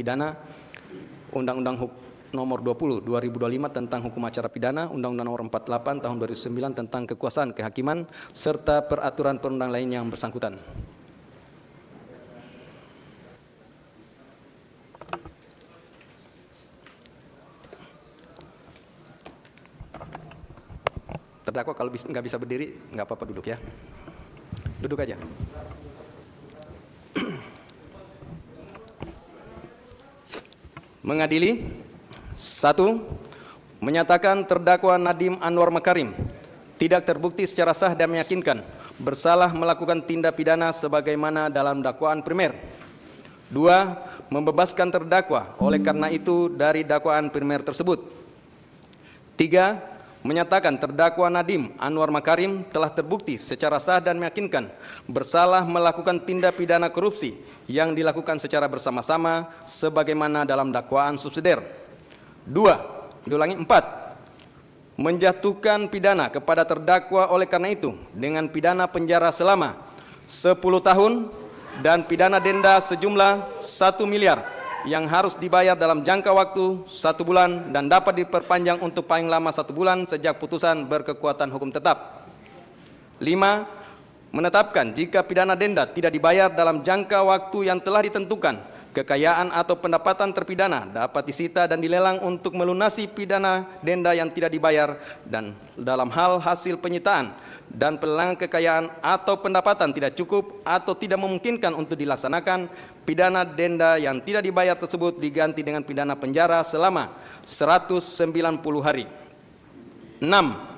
Pidana, Undang-Undang Nomor 20 2025 tentang Hukum Acara Pidana, Undang-Undang Nomor 48 Tahun 2009 tentang Kekuasaan Kehakiman, serta peraturan perundang lain yang bersangkutan. Terdakwa kalau nggak bisa berdiri, nggak apa-apa, duduk ya. Duduk aja. Mengadili. 1. Menyatakan terdakwa Nadiem Anwar Makarim tidak terbukti secara sah dan meyakinkan bersalah melakukan tindak pidana sebagaimana dalam dakwaan primer. 2. Membebaskan terdakwa oleh karena itu dari dakwaan primer tersebut. 3. Menyatakan terdakwa Nadiem Anwar Makarim telah terbukti secara sah dan meyakinkan bersalah melakukan tindak pidana korupsi yang dilakukan secara bersama-sama sebagaimana dalam dakwaan subsidiar. 4. Menjatuhkan pidana kepada terdakwa oleh karena itu dengan pidana penjara selama 10 tahun dan pidana denda sejumlah 1 miliar yang harus dibayar dalam jangka waktu 1 bulan dan dapat diperpanjang untuk paling lama 1 bulan sejak putusan berkekuatan hukum tetap. 5. Menetapkan jika pidana denda tidak dibayar dalam jangka waktu yang telah ditentukan, kekayaan atau pendapatan terpidana dapat disita dan dilelang untuk melunasi pidana denda yang tidak dibayar, dan dalam hal hasil penyitaan dan pelelangan kekayaan atau pendapatan tidak cukup atau tidak memungkinkan untuk dilaksanakan, pidana denda yang tidak dibayar tersebut diganti dengan pidana penjara selama 190 hari. 6.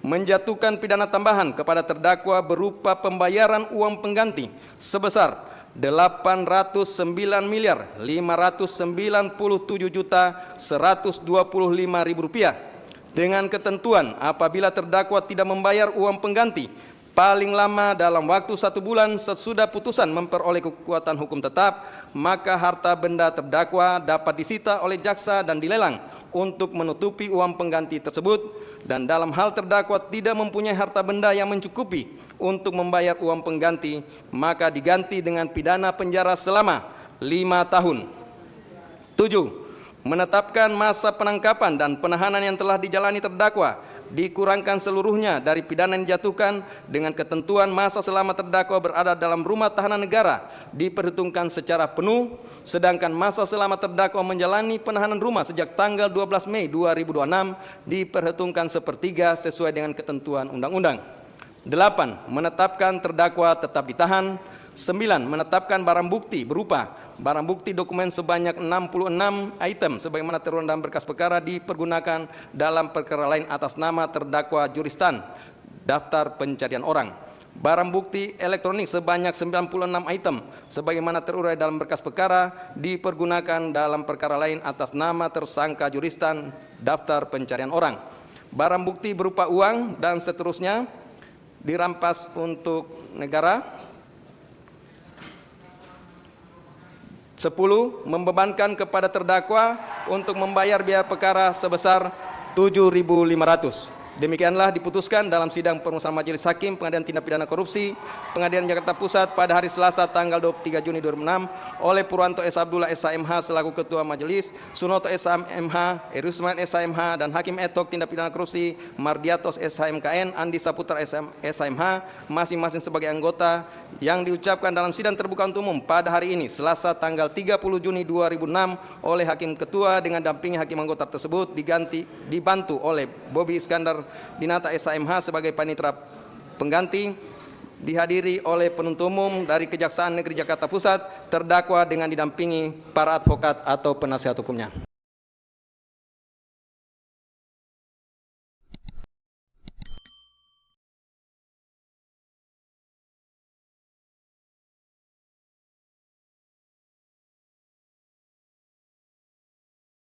Menjatuhkan pidana tambahan kepada terdakwa berupa pembayaran uang pengganti sebesar 809.597.125.000 rupiah dengan ketentuan apabila terdakwa tidak membayar uang pengganti paling lama dalam waktu 1 bulan sesudah putusan memperoleh kekuatan hukum tetap, maka harta benda terdakwa dapat disita oleh jaksa dan dilelang untuk menutupi uang pengganti tersebut, dan dalam hal terdakwa tidak mempunyai harta benda yang mencukupi untuk membayar uang pengganti, maka diganti dengan pidana penjara selama 5 tahun. 7. Menetapkan masa penangkapan dan penahanan yang telah dijalani terdakwa dikurangkan seluruhnya dari pidana yang dijatuhkan dengan ketentuan masa selama terdakwa berada dalam rumah tahanan negara diperhitungkan secara penuh, sedangkan masa selama terdakwa menjalani penahanan rumah sejak tanggal 12 Mei 2026 diperhitungkan sepertiga sesuai dengan ketentuan undang-undang. 8. Menetapkan terdakwa tetap ditahan. 9. Menetapkan barang bukti berupa barang bukti dokumen sebanyak 66 item sebagaimana tertuang dalam berkas perkara dipergunakan dalam perkara lain atas nama terdakwa juristan daftar pencarian orang. Barang bukti elektronik sebanyak 96 item sebagaimana terurai dalam berkas perkara dipergunakan dalam perkara lain atas nama tersangka juristan daftar pencarian orang. Barang bukti berupa uang dan seterusnya dirampas untuk negara. 10. Membebankan kepada terdakwa untuk membayar biaya perkara sebesar 7.500. Demikianlah diputuskan dalam sidang permusuhan Majelis Hakim Pengadilan Tindak Pidana Korupsi Pengadilan Jakarta Pusat pada hari Selasa tanggal 23 Juni 2006 oleh Purwanto S. Abdullah SHMH selaku Ketua Majelis, Sunoto SHMH, Erusman SHMH, dan Hakim Etok Tindak Pidana Korupsi Mardiatos SHMKN, Andi Saputra SHMH, masing-masing sebagai anggota, yang diucapkan dalam sidang terbuka untuk umum pada hari ini Selasa tanggal 30 Juni 2006 oleh Hakim Ketua dengan dampingi hakim anggota tersebut dibantu oleh Bobi Iskandar Dinata SHMH sebagai panitera pengganti, dihadiri oleh penuntut umum dari Kejaksaan Negeri Jakarta Pusat, terdakwa dengan didampingi para advokat atau penasihat hukumnya.